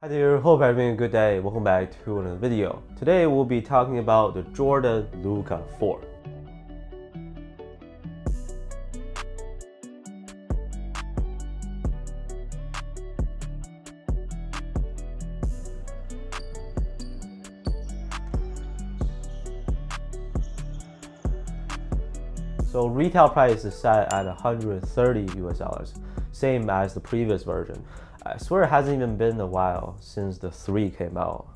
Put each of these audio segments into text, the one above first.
Hi there, hope you're having a good day. Welcome back to another video. Today we'll be talking about the Jordan Luka 4. So retail price is set at 130 US dollars, same as the previous version. I swear it hasn't even been a while since the 3 came out.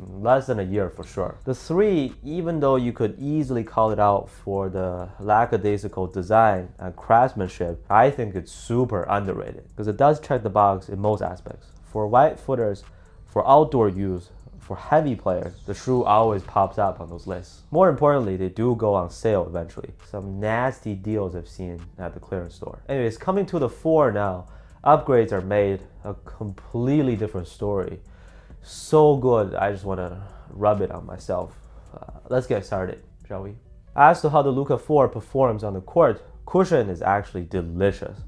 Less than a year for sure. The 3, even though you could easily call it out for the lackadaisical design and craftsmanship, I think it's super underrated because it does check the box in most aspects. For wide footers, for outdoor use, for heavy players, the shoe always pops up on those lists. More importantly, they do go on sale eventually. Some nasty deals I've seen at the clearance store. Anyways, coming to the 4 now, upgrades are made, a completely different story. So good, I just want to rub it on myself. Let's get started, shall we? As to how the Luka 4 performs on the court, cushion is actually delicious.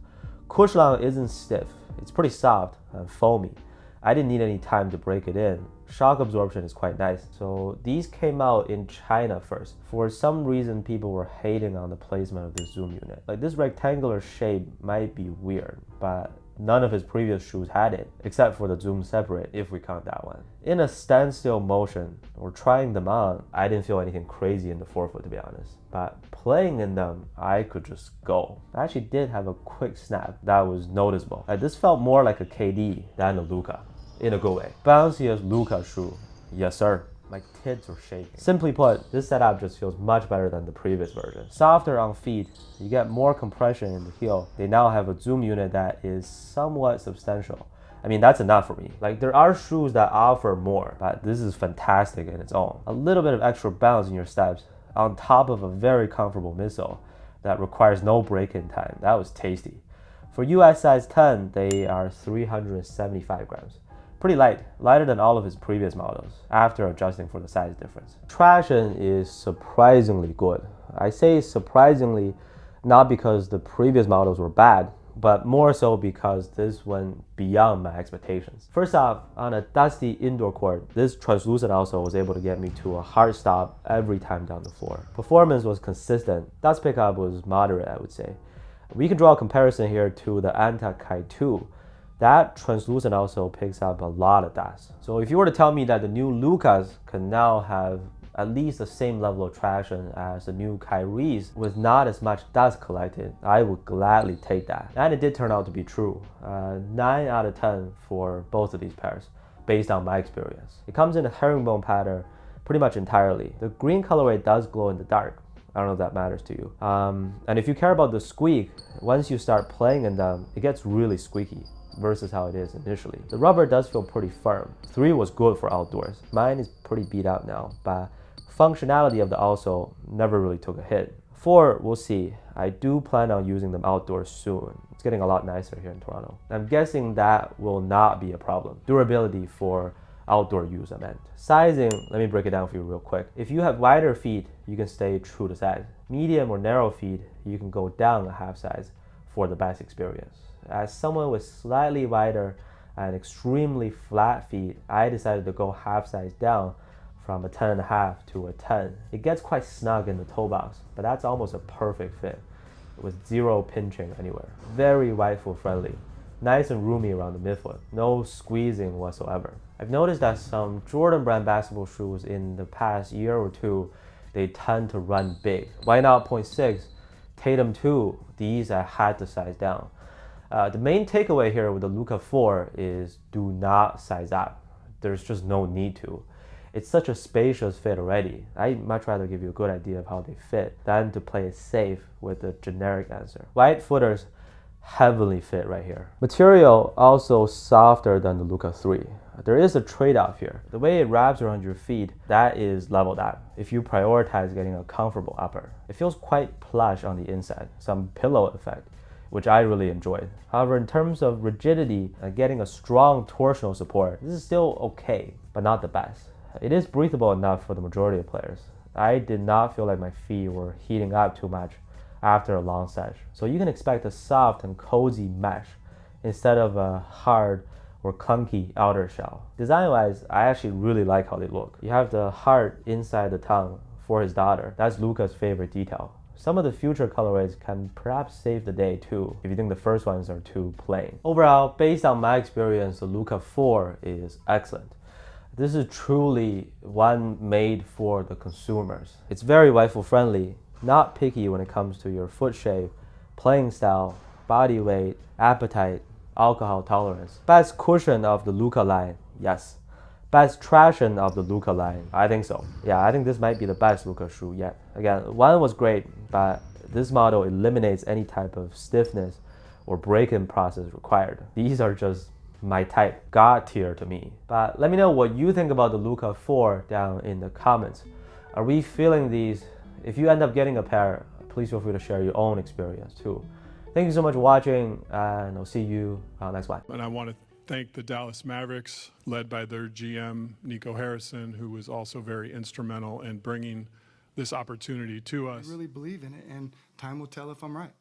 Cushlang isn't stiff, it's pretty soft and foamy. I didn't need any time to break it in. Shock absorption is quite nice. So these came out in China first. For some reason, people were hating on the placement of this zoom unit. Like, this rectangular shape might be weird, but none of his previous shoes had it, except for the zoom separate, if we count that one. In a standstill motion, or trying them on, I didn't feel anything crazy in the forefoot, to be honest. But playing in them, I could just go. I actually did have a quick snap that was noticeable. This felt more like a KD than a Luka, in a good way. Bounciest Luka shoe, yes sir. My tits are shaking. Simply put, this setup just feels much better than the previous version. Softer on feet, you get more compression in the heel. They now have a zoom unit that is somewhat substantial. I mean, that's enough for me. Like, there are shoes that offer more, but this is fantastic in its own. A little bit of extra bounce in your steps on top of a very comfortable midsole that requires no break-in time. That was tasty. For US size 10, they are 375 grams. Pretty light, lighter than all of his previous models, after adjusting for the size difference. Traction is surprisingly good. I say surprisingly not because the previous models were bad, but more so because this went beyond my expectations. First off, on a dusty indoor court, this translucent outsole was able to get me to a hard stop every time down the floor. Performance was consistent. Dust pickup was moderate, I would say. We can draw a comparison here to the Anti-Kai 2. That translucent also picks up a lot of dust. So if you were to tell me that the new Lukas can now have at least the same level of traction as the new Kyrie's with not as much dust collected, I would gladly take that. And it did turn out to be true. 9 out of 10 for both of these pairs, based on my experience. It comes in a herringbone pattern pretty much entirely. The green colorway does glow in the dark. I don't know if that matters to you. And if you care about the squeak, once you start playing in them, it gets really squeaky versus how it is initially. The rubber does feel pretty firm. 3 was good for outdoors. Mine is pretty beat out now, but functionality of the outsole never really took a hit. 4, we'll see. I do plan on using them outdoors soon. It's getting a lot nicer here in Toronto. I'm guessing that will not be a problem. Durability for outdoor use, I meant. Sizing, let me break it down for you real quick. If you have wider feet, you can stay true to size. Medium or narrow feet, you can go down a half size for the best experience. As someone with slightly wider and extremely flat feet, I decided to go half size down from a 10.5 to a 10. It gets quite snug in the toe box, but that's almost a perfect fit with zero pinching anywhere. Very wide foot friendly. Nice and roomy around the midfoot. No squeezing whatsoever. I've noticed that some Jordan brand basketball shoes in the past year or two, they tend to run big. Why not 0.6? Tatum 2, these I had to size down. The main takeaway here with the Luka 4 is do not size up. There's just no need to. It's such a spacious fit already. I'd much rather give you a good idea of how they fit than to play it safe with a generic answer. Wide footers heavily fit right here. Material also softer than the Luka 3. There is a trade-off here. The way it wraps around your feet, that is leveled up if you prioritize getting a comfortable upper. It feels quite plush on the inside, some pillow effect, which I really enjoyed. However, in terms of rigidity and getting a strong torsional support, this is still okay, but not the best. It is breathable enough for the majority of players. I did not feel like my feet were heating up too much after a long sesh. So you can expect a soft and cozy mesh instead of a hard or clunky outer shell. Design-wise, I actually really like how they look. You have the heart inside the tongue for his daughter. That's Luka's favorite detail. Some of the future colorways can perhaps save the day too, if you think the first ones are too plain. Overall, based on my experience, the Luka 4 is excellent. This is truly one made for the consumers. It's very waifu friendly, not picky when it comes to your foot shape, playing style, body weight, appetite, alcohol tolerance. Best cushion of the Luka line, yes. Best traction of the Luka line, I think so. Yeah, I think this might be the best Luka shoe yet. Again, one was great, but this model eliminates any type of stiffness or break-in process required. These are just my type, God tier to me. But let me know what you think about the Luka 4 down in the comments. Are we feeling these? If you end up getting a pair, please feel free to share your own experience too. Thank you so much for watching, and I'll see you next one. And I want to thank the Dallas Mavericks, led by their GM, Nico Harrison, who was also very instrumental in bringing this opportunity to us. I really believe in it, and time will tell if I'm right.